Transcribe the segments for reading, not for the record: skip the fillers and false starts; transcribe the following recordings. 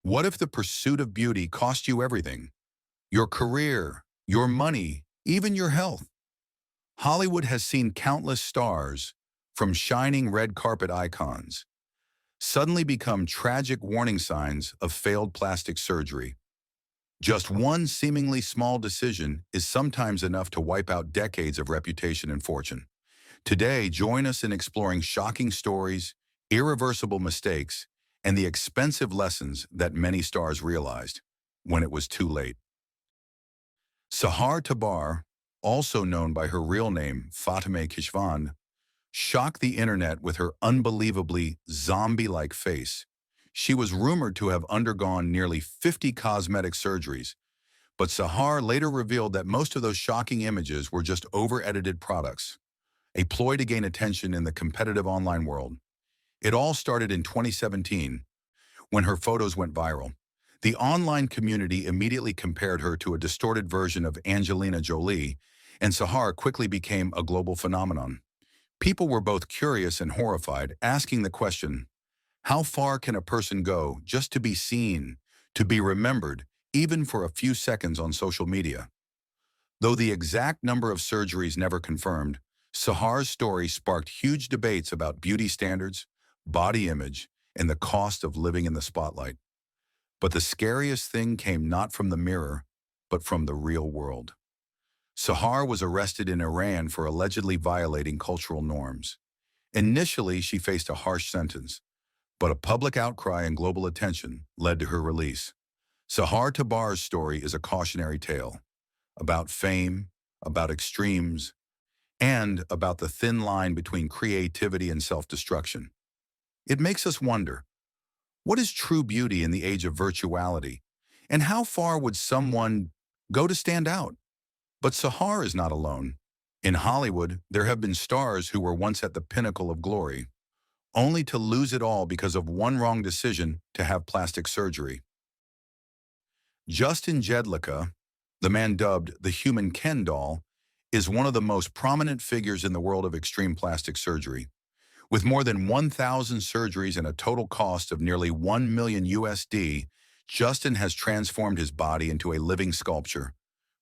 What if the pursuit of beauty cost you everything? Your career, your money, even your health? Hollywood has seen countless stars, from shining red carpet icons, suddenly become tragic warning signs of failed plastic surgery. Just one seemingly small decision is sometimes enough to wipe out decades of reputation and fortune. Today, join us in exploring shocking stories, irreversible mistakes, and the expensive lessons that many stars realized when it was too late. Sahar Tabar, also known by her real name Fatemeh Kishvan, shocked the internet with her unbelievably zombie-like face. She was rumored to have undergone nearly 50 cosmetic surgeries, but Sahar later revealed that most of those shocking images were just over-edited products, a ploy to gain attention in the competitive online world. It all started in 2017, when her photos went viral. The online community immediately compared her to a distorted version of Angelina Jolie, and Sahar quickly became a global phenomenon. People were both curious and horrified, asking the question, how far can a person go just to be seen, to be remembered, even for a few seconds on social media? Though the exact number of surgeries never confirmed, Sahar's story sparked huge debates about beauty standards, body image, and the cost of living in the spotlight. But the scariest thing came not from the mirror, but from the real world. Sahar was arrested in Iran for allegedly violating cultural norms. Initially, she faced a harsh sentence, but a public outcry and global attention led to her release. Sahar Tabar's story is a cautionary tale about fame, about extremes, and about the thin line between creativity and self-destruction. It makes us wonder, what is true beauty in the age of virtuality? And how far would someone go to stand out? But Sahar is not alone. In Hollywood, there have been stars who were once at the pinnacle of glory, only to lose it all because of one wrong decision to have plastic surgery. Justin Jedlicka, the man dubbed the human Ken doll, is one of the most prominent figures in the world of extreme plastic surgery. With more than 1,000 surgeries and a total cost of nearly 1 million USD, Justin has transformed his body into a living sculpture,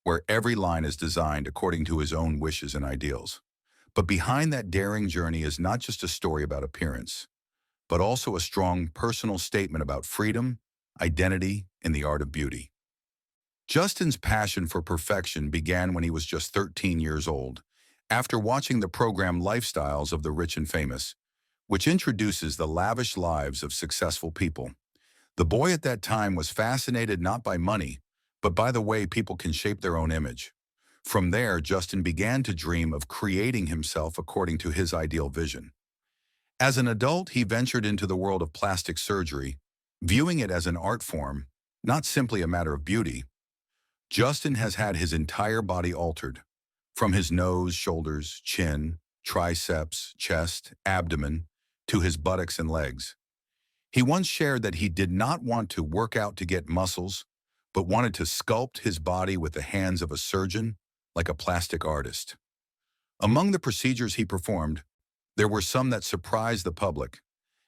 where every line is designed according to his own wishes and ideals. But behind that daring journey is not just a story about appearance, but also a strong personal statement about freedom, identity, and the art of beauty. Justin's passion for perfection began when he was just 13 years old, after watching the program Lifestyles of the Rich and Famous, which introduces the lavish lives of successful people. The boy at that time was fascinated not by money, but by the way people can shape their own image. From there, Justin began to dream of creating himself according to his ideal vision. As an adult, he ventured into the world of plastic surgery, viewing it as an art form, not simply a matter of beauty. Justin has had his entire body altered, from his nose, shoulders, chin, triceps, chest, abdomen, to his buttocks and legs. He once shared that he did not want to work out to get muscles, but wanted to sculpt his body with the hands of a surgeon, like a plastic artist. Among the procedures he performed, there were some that surprised the public: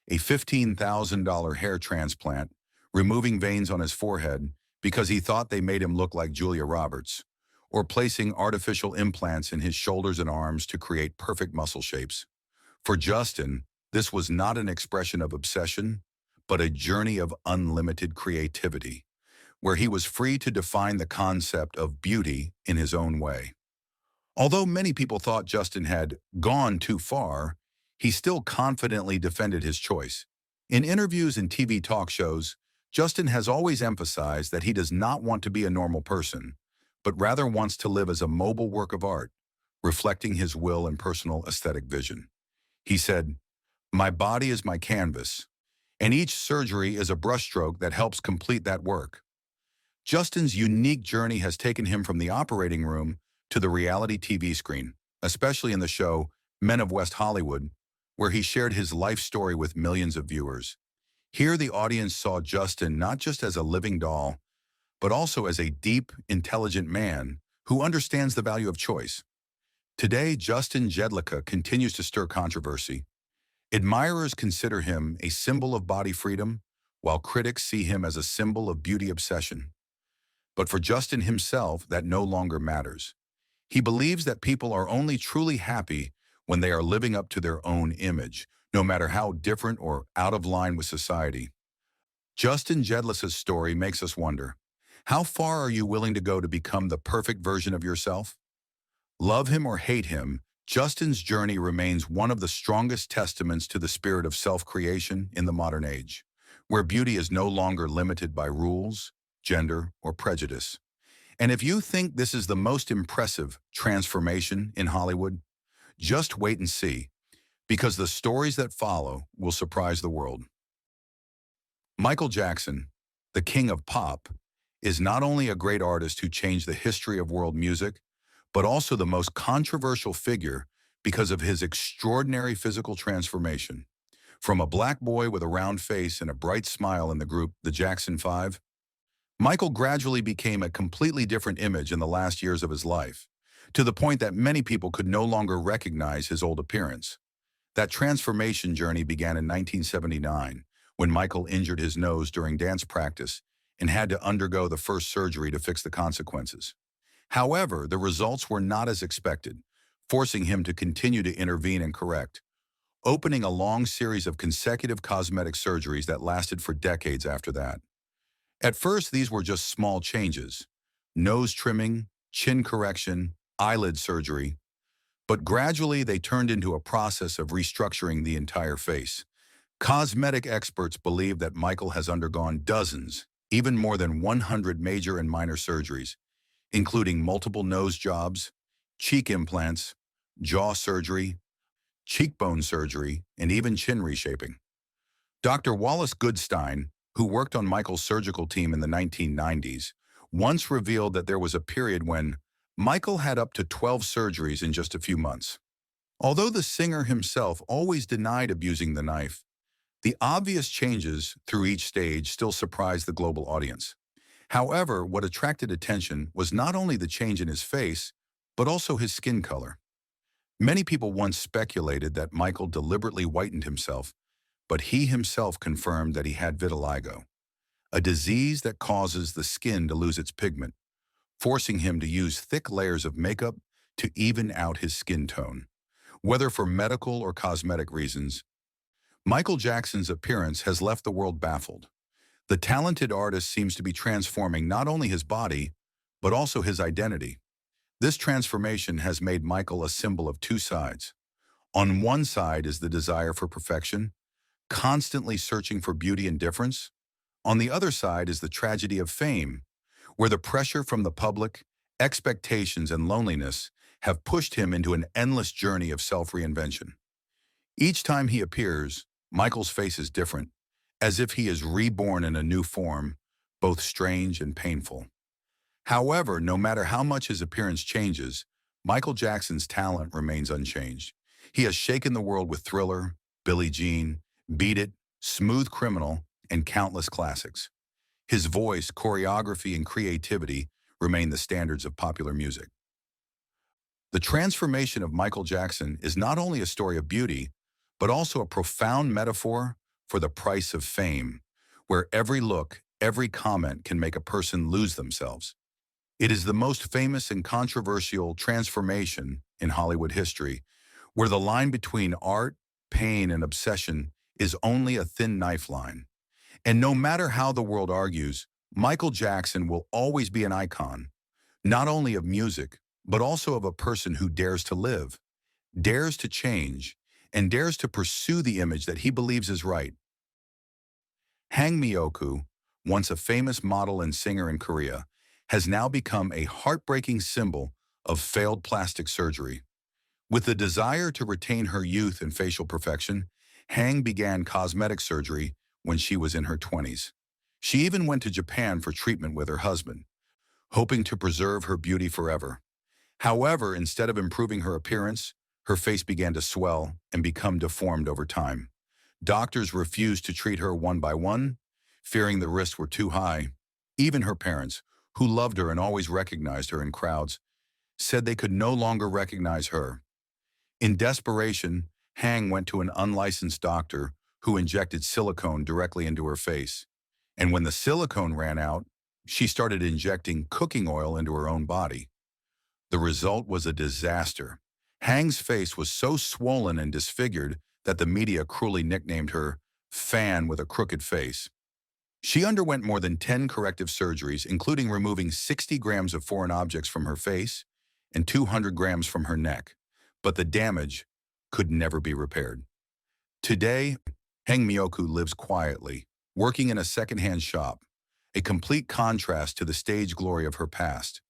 a $15,000 hair transplant, removing veins on his forehead because he thought they made him look like Julia Roberts, or placing artificial implants in his shoulders and arms to create perfect muscle shapes. For Justin, this was not an expression of obsession, but a journey of unlimited creativity, where he was free to define the concept of beauty in his own way. Although many people thought Justin had gone too far, he still confidently defended his choice. In interviews and TV talk shows, Justin has always emphasized that he does not want to be a normal person, but rather wants to live as a mobile work of art, reflecting his will and personal aesthetic vision. He said, "My body is my canvas, and each surgery is a brushstroke that helps complete that work." Justin's unique journey has taken him from the operating room to the reality TV screen, especially in the show Men of West Hollywood, where he shared his life story with millions of viewers. Here, the audience saw Justin not just as a living doll, but also as a deep, intelligent man who understands the value of choice. Today, Justin Jedlicka continues to stir controversy. Admirers consider him a symbol of body freedom, while critics see him as a symbol of beauty obsession. But for Justin himself, that no longer matters. He believes that people are only truly happy when they are living up to their own image, no matter how different or out of line with society. Justin Jedlis's story makes us wonder, how far are you willing to go to become the perfect version of yourself? Love him or hate him, Justin's journey remains one of the strongest testaments to the spirit of self-creation in the modern age, where beauty is no longer limited by rules, gender, or prejudice. And if you think this is the most impressive transformation in Hollywood, just wait and see, because the stories that follow will surprise the world. Michael Jackson, the king of pop, is not only a great artist who changed the history of world music, but also the most controversial figure because of his extraordinary physical transformation. From a black boy with a round face and a bright smile in the group, the Jackson 5, Michael gradually became a completely different image in the last years of his life, to the point that many people could no longer recognize his old appearance. That transformation journey began in 1979, when Michael injured his nose during dance practice and had to undergo the first surgery to fix the consequences. However, the results were not as expected, forcing him to continue to intervene and correct, opening a long series of consecutive cosmetic surgeries that lasted for decades after that. At first, these were just small changes: nose trimming, chin correction, eyelid surgery, but gradually they turned into a process of restructuring the entire face. Cosmetic experts believe that Michael has undergone dozens, even more than 100 major and minor surgeries, including multiple nose jobs, cheek implants, jaw surgery, cheekbone surgery, and even chin reshaping. Dr. Wallace Goodstein, who worked on Michael's surgical team in the 1990s, once revealed that there was a period when Michael had up to 12 surgeries in just a few months. Although the singer himself always denied abusing the knife, the obvious changes through each stage still surprised the global audience. However, what attracted attention was not only the change in his face, but also his skin color. Many people once speculated that Michael deliberately whitened himself, but he himself confirmed that he had vitiligo, a disease that causes the skin to lose its pigment, forcing him to use thick layers of makeup to even out his skin tone. Whether for medical or cosmetic reasons, Michael Jackson's appearance has left the world baffled. The talented artist seems to be transforming not only his body, but also his identity. This transformation has made Michael a symbol of two sides. On one side is the desire for perfection, constantly searching for beauty and difference. On the other side is the tragedy of fame, where the pressure from the public, expectations, and loneliness have pushed him into an endless journey of self-reinvention. Each time he appears, Michael's face is different, as if he is reborn in a new form, both strange and painful. However, no matter how much his appearance changes, Michael Jackson's talent remains unchanged. He has shaken the world with Thriller, Billie Jean, Beat It, Smooth Criminal, and countless classics. His voice, choreography, and creativity remain the standards of popular music. The transformation of Michael Jackson is not only a story of beauty, but also a profound metaphor for the price of fame, where every look, every comment can make a person lose themselves. It is the most famous and controversial transformation in Hollywood history, where the line between art, pain, and obsession is only a thin knife line. And no matter how the world argues, Michael Jackson will always be an icon, not only of music, but also of a person who dares to live, dares to change, and dares to pursue the image that he believes is right. Hang Myoku, once a famous model and singer in Korea, has now become a heartbreaking symbol of failed plastic surgery. With the desire to retain her youth and facial perfection, Hang began cosmetic surgery when she was in her 20s. She even went to Japan for treatment with her husband, hoping to preserve her beauty forever. However, instead of improving her appearance, her face began to swell and become deformed over time. Doctors refused to treat her one by one, fearing the risks were too high. Even her parents, who loved her and always recognized her in crowds, said they could no longer recognize her. In desperation, Hang went to an unlicensed doctor who injected silicone directly into her face. And when the silicone ran out, she started injecting cooking oil into her own body. The result was a disaster. Hang's face was so swollen and disfigured that the media cruelly nicknamed her Fan with a Crooked Face. She underwent more than 10 corrective surgeries, including removing 60 grams of foreign objects from her face and 200 grams from her neck. But the damage could never be repaired. Today, Hang Miyoku lives quietly, working in a secondhand shop, a complete contrast to the stage glory of her past.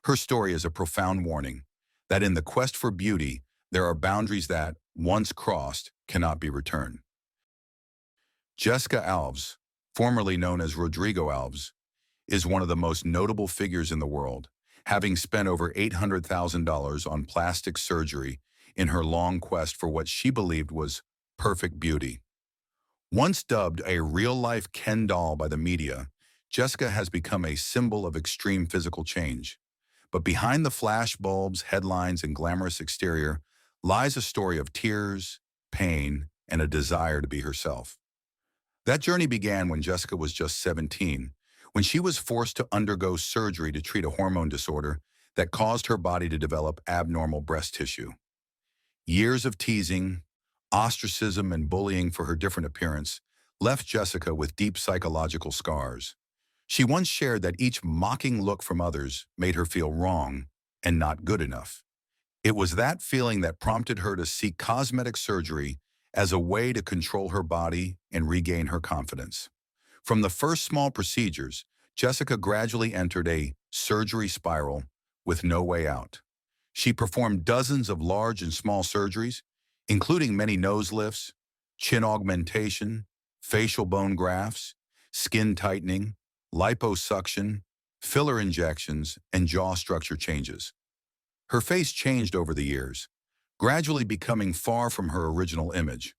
Her story is a profound warning that in the quest for beauty, there are boundaries that, once crossed, cannot be returned. Jessica Alves, formerly known as Rodrigo Alves, is one of the most notable figures in the world, having spent over $800,000 on plastic surgery in her long quest for what she believed was perfect beauty. Once dubbed a real-life Ken doll by the media, Jessica has become a symbol of extreme physical change. But behind the flash bulbs, headlines, and glamorous exterior lies a story of tears, pain, and a desire to be herself. That journey began when Jessica was just 17, when she was forced to undergo surgery to treat a hormone disorder that caused her body to develop abnormal breast tissue. Years of teasing, ostracism, and bullying for her different appearance left Jessica with deep psychological scars. She once shared that each mocking look from others made her feel wrong and not good enough. It was that feeling that prompted her to seek cosmetic surgery as a way to control her body and regain her confidence. From the first small procedures, Jessica gradually entered a surgery spiral with no way out. She performed dozens of large and small surgeries, including many nose lifts, chin augmentation, facial bone grafts, skin tightening, liposuction, filler injections, and jaw structure changes. Her face changed over the years, gradually becoming far from her original image.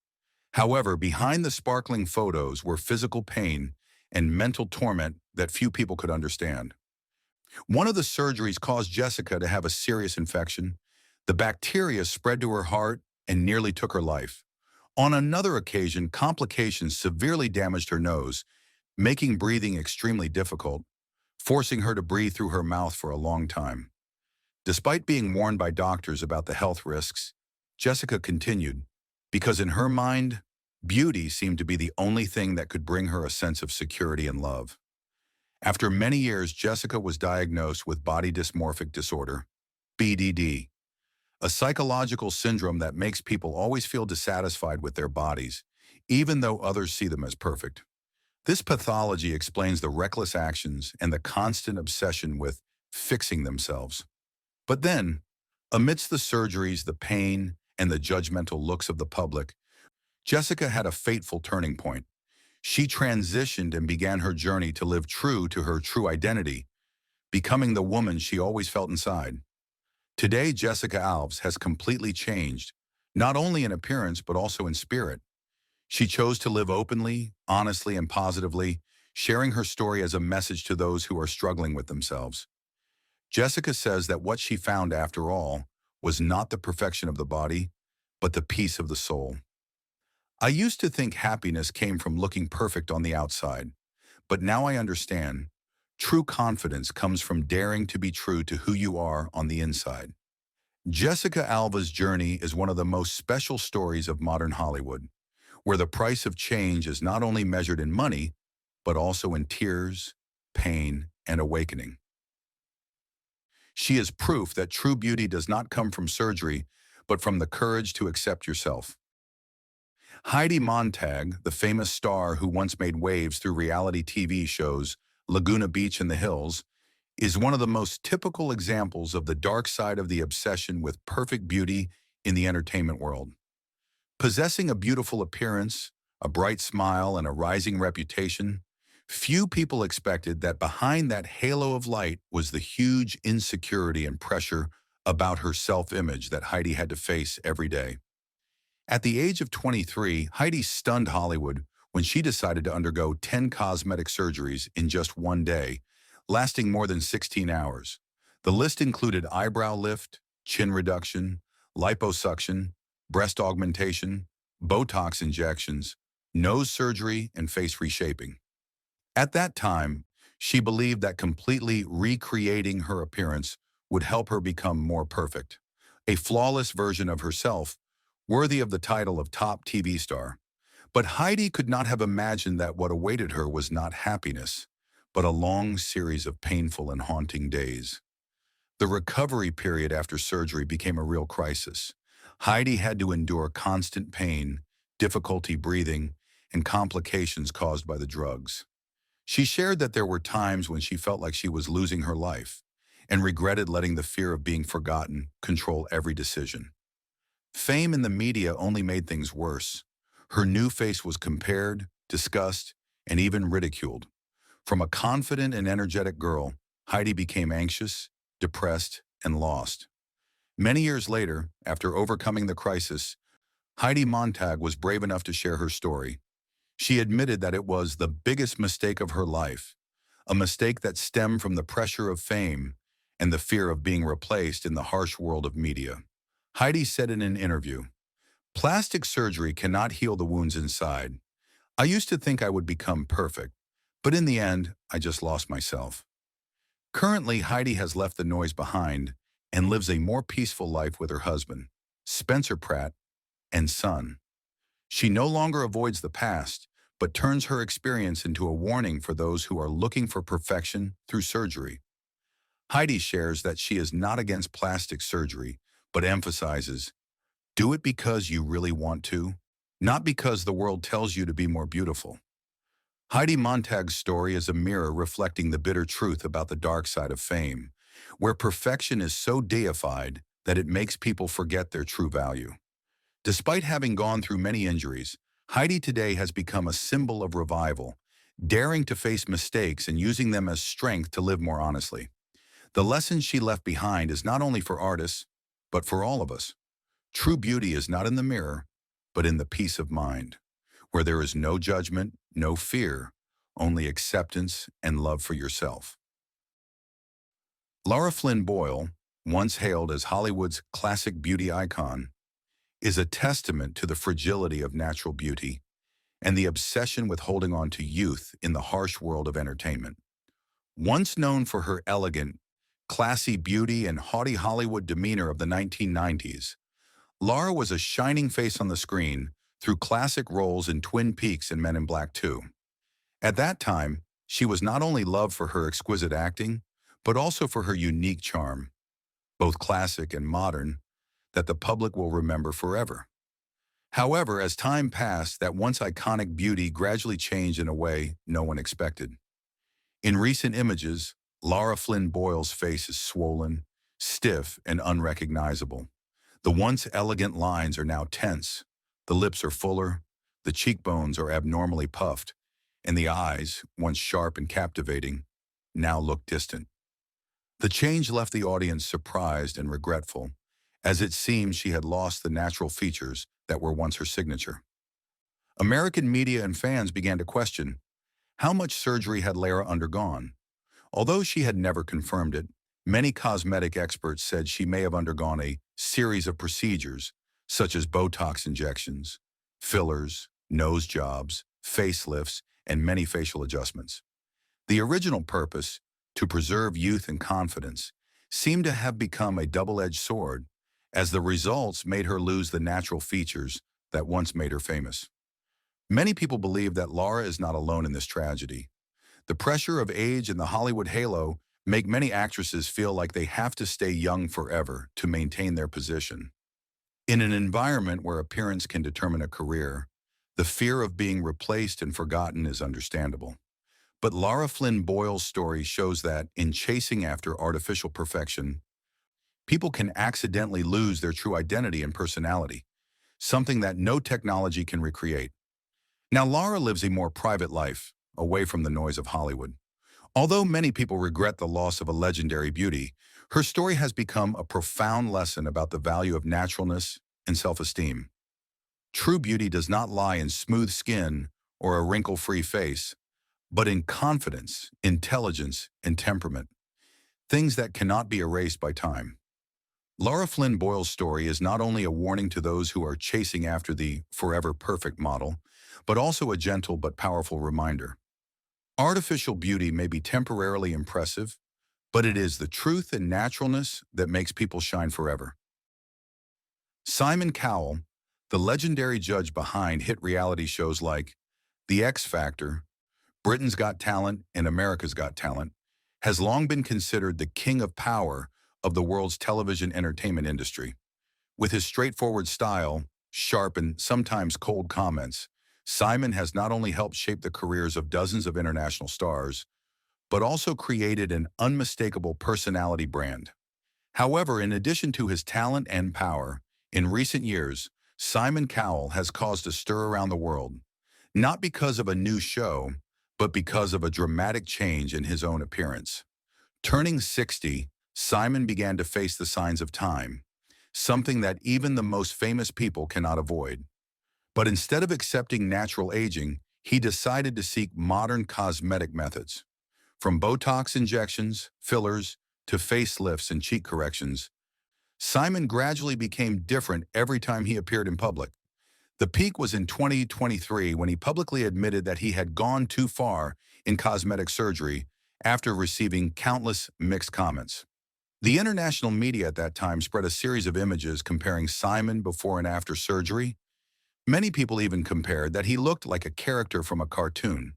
However, behind the sparkling photos were physical pain and mental torment that few people could understand. One of the surgeries caused Jessica to have a serious infection. The bacteria spread to her heart and nearly took her life. On another occasion, complications severely damaged her nose, making breathing extremely difficult, forcing her to breathe through her mouth for a long time. Despite being warned by doctors about the health risks, Jessica continued, because in her mind, beauty seemed to be the only thing that could bring her a sense of security and love. After many years, Jessica was diagnosed with body dysmorphic disorder, BDD, a psychological syndrome that makes people always feel dissatisfied with their bodies, even though others see them as perfect. This pathology explains the reckless actions and the constant obsession with fixing themselves. But then, amidst the surgeries, the pain, and the judgmental looks of the public, Jessica had a fateful turning point. She transitioned and began her journey to live true to her true identity, becoming the woman she always felt inside. Today, Jessica Alves has completely changed, not only in appearance but also in spirit. She chose to live openly, honestly, and positively, sharing her story as a message to those who are struggling with themselves. Jessica says that what she found, after all, was not the perfection of the body, but the peace of the soul. I used to think happiness came from looking perfect on the outside, but now I understand. True confidence comes from daring to be true to who you are on the inside. Jessica Alba's journey is one of the most special stories of modern Hollywood, where the price of change is not only measured in money, but also in tears, pain, and awakening. She is proof that true beauty does not come from surgery, but from the courage to accept yourself. Heidi Montag, the famous star who once made waves through reality TV shows Laguna Beach and the Hills, is one of the most typical examples of the dark side of the obsession with perfect beauty in the entertainment world. Possessing a beautiful appearance, a bright smile, and a rising reputation, few people expected that behind that halo of light was the huge insecurity and pressure about her self-image that Heidi had to face every day. At the age of 23, Heidi stunned Hollywood when she decided to undergo 10 cosmetic surgeries in just one day, lasting more than 16 hours. The list included eyebrow lift, chin reduction, liposuction, breast augmentation, Botox injections, nose surgery, and face reshaping. At that time, she believed that completely recreating her appearance would help her become more perfect, a flawless version of herself, worthy of the title of top TV star. But Heidi could not have imagined that what awaited her was not happiness, but a long series of painful and haunting days. The recovery period after surgery became a real crisis. Heidi had to endure constant pain, difficulty breathing, and complications caused by the drugs. She shared that there were times when she felt like she was losing her life and regretted letting the fear of being forgotten control every decision. Fame in the media only made things worse. Her new face was compared, discussed, and even ridiculed. From a confident and energetic girl, Heidi became anxious, depressed, and lost. Many years later, after overcoming the crisis, Heidi Montag was brave enough to share her story. She admitted that it was the biggest mistake of her life, a mistake that stemmed from the pressure of fame and the fear of being replaced in the harsh world of media. Heidi said in an interview, "Plastic surgery cannot heal the wounds inside. I used to think I would become perfect, but in the end, I just lost myself." Currently, Heidi has left the noise behind and lives a more peaceful life with her husband, Spencer Pratt, and son. She no longer avoids the past, but turns her experience into a warning for those who are looking for perfection through surgery. Heidi shares that she is not against plastic surgery, but emphasizes, do it because you really want to, not because the world tells you to be more beautiful. Heidi Montag's story is a mirror reflecting the bitter truth about the dark side of fame, where perfection is so deified that it makes people forget their true value. Despite having gone through many injuries, Heidi today has become a symbol of revival, daring to face mistakes and using them as strength to live more honestly. The lesson she left behind is not only for artists, but for all of us. True beauty is not in the mirror, but in the peace of mind, where there is no judgment, no fear, only acceptance and love for yourself. Lara Flynn Boyle, once hailed as Hollywood's classic beauty icon, is a testament to the fragility of natural beauty and the obsession with holding on to youth in the harsh world of entertainment. Once known for her elegant, classy beauty and haughty Hollywood demeanor of the 1990s, Lara was a shining face on the screen through classic roles in Twin Peaks and Men in Black 2. At that time, she was not only loved for her exquisite acting, but also for her unique charm, both classic and modern, that the public will remember forever. However, as time passed, that once iconic beauty gradually changed in a way no one expected. In recent images, Lara Flynn Boyle's face is swollen, stiff, and unrecognizable. The once elegant lines are now tense, the lips are fuller, the cheekbones are abnormally puffed, and the eyes, once sharp and captivating, now look distant. The change left the audience surprised and regretful, as it seemed she had lost the natural features that were once her signature. American media and fans began to question, how much surgery had Lara undergone? Although she had never confirmed it, many cosmetic experts said she may have undergone a series of procedures, such as Botox injections, fillers, nose jobs, facelifts, and many facial adjustments. The original purpose, to preserve youth and confidence, seemed to have become a double-edged sword, as the results made her lose the natural features that once made her famous. Many people believe that Lara is not alone in this tragedy. The pressure of age and the Hollywood halo make many actresses feel like they have to stay young forever to maintain their position. In an environment where appearance can determine a career, the fear of being replaced and forgotten is understandable. But Lara Flynn Boyle's story shows that, in chasing after artificial perfection, people can accidentally lose their true identity and personality, something that no technology can recreate. Now, Lara lives a more private life, away from the noise of Hollywood. Although many people regret the loss of a legendary beauty, her story has become a profound lesson about the value of naturalness and self-esteem. True beauty does not lie in smooth skin or a wrinkle-free face, but in confidence, intelligence, and temperament, things that cannot be erased by time. Lara Flynn Boyle's story is not only a warning to those who are chasing after the forever perfect model, but also a gentle but powerful reminder. Artificial beauty may be temporarily impressive, but it is the truth and naturalness that makes people shine forever. Simon Cowell, the legendary judge behind hit reality shows like The X Factor, Britain's Got Talent, and America's Got Talent, has long been considered the king of power of the world's television entertainment industry. With his straightforward style, sharp and sometimes cold comments, Simon has not only helped shape the careers of dozens of international stars, but also created an unmistakable personality brand. However, in addition to his talent and power, in recent years, Simon Cowell has caused a stir around the world, not because of a new show, but because of a dramatic change in his own appearance. Turning 60, Simon began to face the signs of time, something that even the most famous people cannot avoid. But instead of accepting natural aging, he decided to seek modern cosmetic methods. From Botox injections, fillers, to facelifts and cheek corrections, Simon gradually became different every time he appeared in public. The peak was in 2023 when he publicly admitted that he had gone too far in cosmetic surgery after receiving countless mixed comments. The international media at that time spread a series of images comparing Simon before and after surgery. Many people even compared that he looked like a character from a cartoon.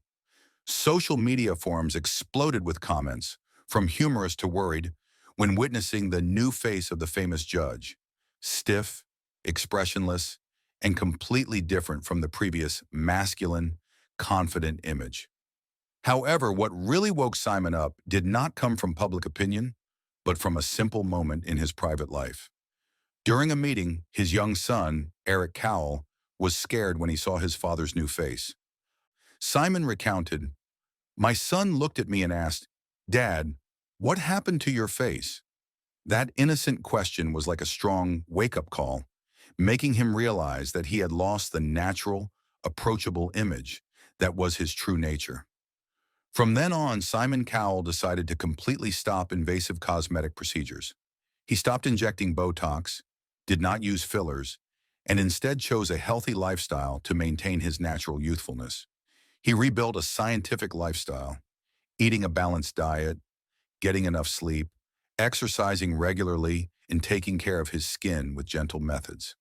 Social media forums exploded with comments, from humorous to worried, when witnessing the new face of the famous judge. Stiff, expressionless, and completely different from the previous masculine, confident image. However, what really woke Simon up did not come from public opinion, but from a simple moment in his private life. During a meeting, his young son, Eric Cowell, was scared when he saw his father's new face. Simon recounted, "My son looked at me and asked, 'Dad, what happened to your face?' That innocent question was like a strong wake-up call, making him realize that he had lost the natural, approachable image that was his true nature. From then on, Simon Cowell decided to completely stop invasive cosmetic procedures. He stopped injecting Botox, did not use fillers, and instead chose a healthy lifestyle to maintain his natural youthfulness. He rebuilt a scientific lifestyle, eating a balanced diet, getting enough sleep, exercising regularly, and taking care of his skin with gentle methods.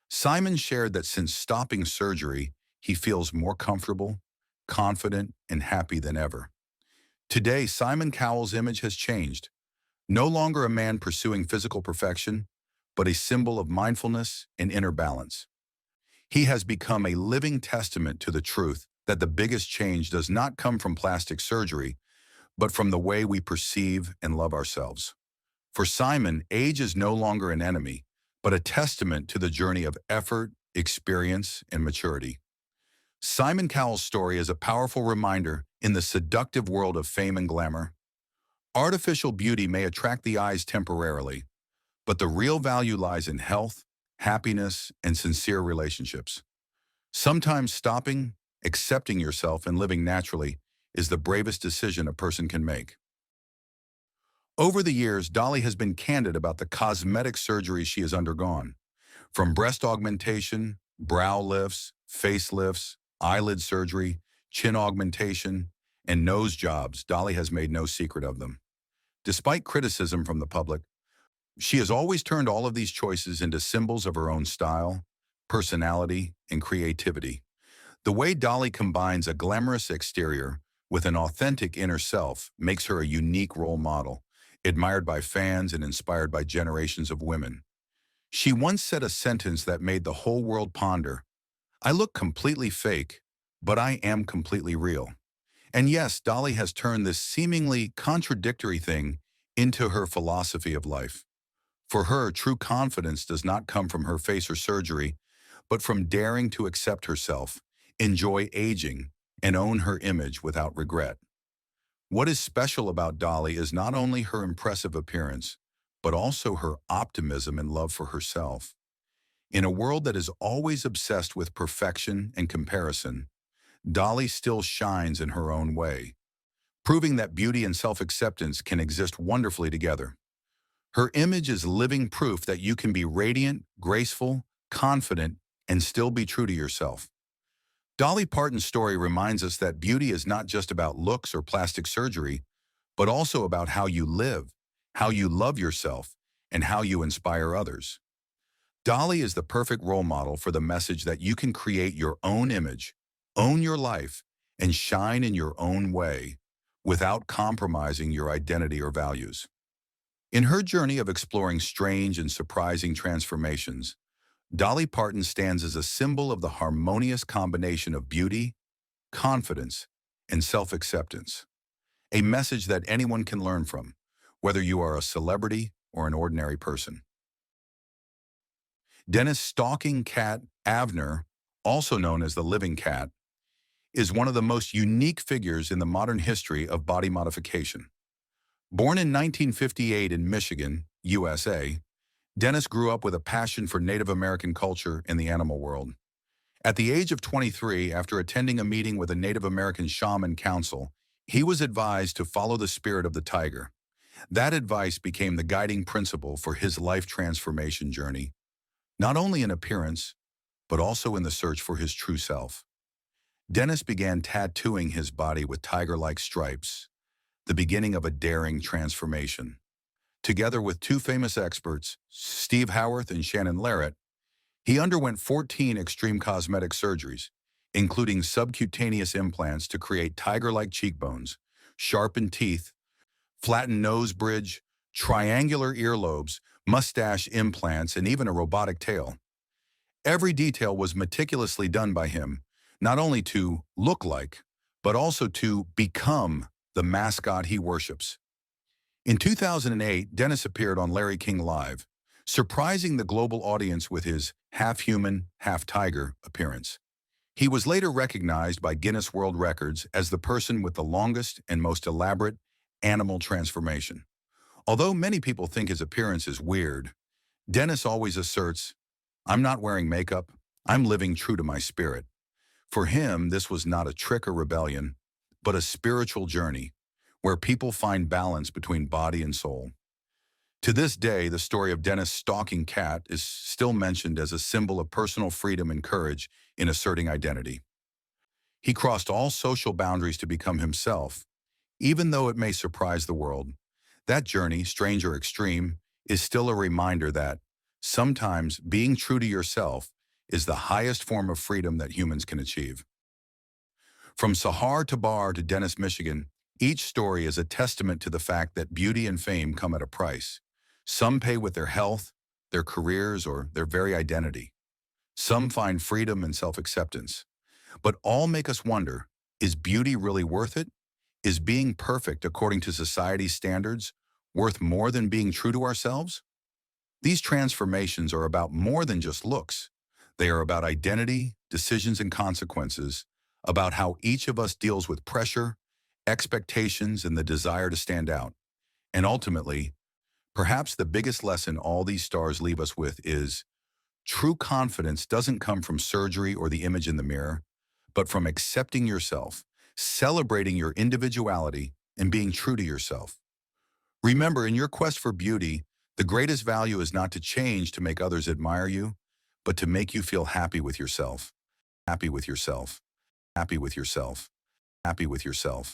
Simon shared that since stopping surgery, he feels more comfortable, confident, and happy than ever. Today, Simon Cowell's image has changed. No longer a man pursuing physical perfection, but a symbol of mindfulness and inner balance. He has become a living testament to the truth that the biggest change does not come from plastic surgery, but from the way we perceive and love ourselves. For Simon, age is no longer an enemy, but a testament to the journey of effort, experience, and maturity. Simon Cowell's story is a powerful reminder in the seductive world of fame and glamour. Artificial beauty may attract the eyes temporarily, but the real value lies in health, happiness, and sincere relationships. Sometimes stopping, accepting yourself, and living naturally is the bravest decision a person can make. Over the years, Dolly has been candid about the cosmetic surgeries she has undergone. From breast augmentation, brow lifts, facelifts, eyelid surgery, chin augmentation, and nose jobs, Dolly has made no secret of them. Despite criticism from the public, she has always turned all of these choices into symbols of her own style, personality, and creativity. The way Dolly combines a glamorous exterior with an authentic inner self makes her a unique role model, admired by fans and inspired by generations of women. She once said a sentence that made the whole world ponder, "I look completely fake, but I am completely real." And yes, Dolly has turned this seemingly contradictory thing into her philosophy of life. For her, true confidence does not come from her face or surgery, but from daring to accept herself, enjoy aging, and own her image without regret. What is special about Dolly is not only her impressive appearance, but also her optimism and love for herself. In a world that is always obsessed with perfection and comparison, Dolly still shines in her own way, proving that beauty and self-acceptance can exist wonderfully together. Her image is living proof that you can be radiant, graceful, confident, and still be true to yourself. Dolly Parton's story reminds us that beauty is not just about looks or plastic surgery, but also about how you live, how you love yourself, and how you inspire others. Dolly is the perfect role model for the message that you can create your own image, own your life, and shine in your own way without compromising your identity or values. In her journey of exploring strange and surprising transformations, Dolly Parton stands as a symbol of the harmonious combination of beauty, confidence, and self-acceptance, a message that anyone can learn from, whether you are a celebrity or an ordinary person. Dennis' stalking cat, Avner, also known as the living cat, is one of the most unique figures in the modern history of body modification. Born in 1958 in Michigan, USA, Dennis grew up with a passion for Native American culture and the animal world. At the age of 23, after attending a meeting with a Native American shaman council, he was advised to follow the spirit of the tiger. That advice became the guiding principle for his life transformation journey, not only in appearance, but also in the search for his true self. Dennis began tattooing his body with tiger-like stripes, the beginning of a daring transformation. Together with two famous experts, Steve Howarth and Shannon Larratt, he underwent 14 extreme cosmetic surgeries, including subcutaneous implants to create tiger-like cheekbones, sharpened teeth, flattened nose bridge, triangular earlobes, mustache implants, and even a robotic tail. Every detail was meticulously done by him, not only to look like, but also to become the mascot he worships. In 2008, Dennis appeared on Larry King Live, surprising the global audience with his half-human, half-tiger appearance. He was later recognized by Guinness World Records as the person with the longest and most elaborate animal transformation. Although many people think his appearance is weird, Dennis always asserts, "I'm not wearing makeup, I'm living true to my spirit." For him, this was not a trick or rebellion, but a spiritual journey where people find balance between body and soul. To this day, the story of Dennis' stalking cat is still mentioned as a symbol of personal freedom and courage in asserting identity. He crossed all social boundaries to become himself, even though it may surprise the world. That journey, strange or extreme, is still a reminder that sometimes being true to yourself is the highest form of freedom that humans can achieve. From Sahar to Bar to Dennis, Michigan, each story is a testament to the fact that beauty and fame come at a price. Some pay with their health, their careers, or their very identity. Some find freedom and self-acceptance. But all make us wonder, is beauty really worth it? Is being perfect according to society's standards worth more than being true to ourselves? These transformations are about more than just looks. They are about identity, decisions, and consequences, about how each of us deals with pressure, expectations, and the desire to stand out. And ultimately, perhaps the biggest lesson all these stars leave us with is true confidence doesn't come from surgery or the image in the mirror, but from accepting yourself, celebrating your individuality, and being true to yourself. Remember, in your quest for beauty, the greatest value is not to change to make others admire you, but to make you feel happy with yourself, happy with yourself, happy with yourself, happy with yourself.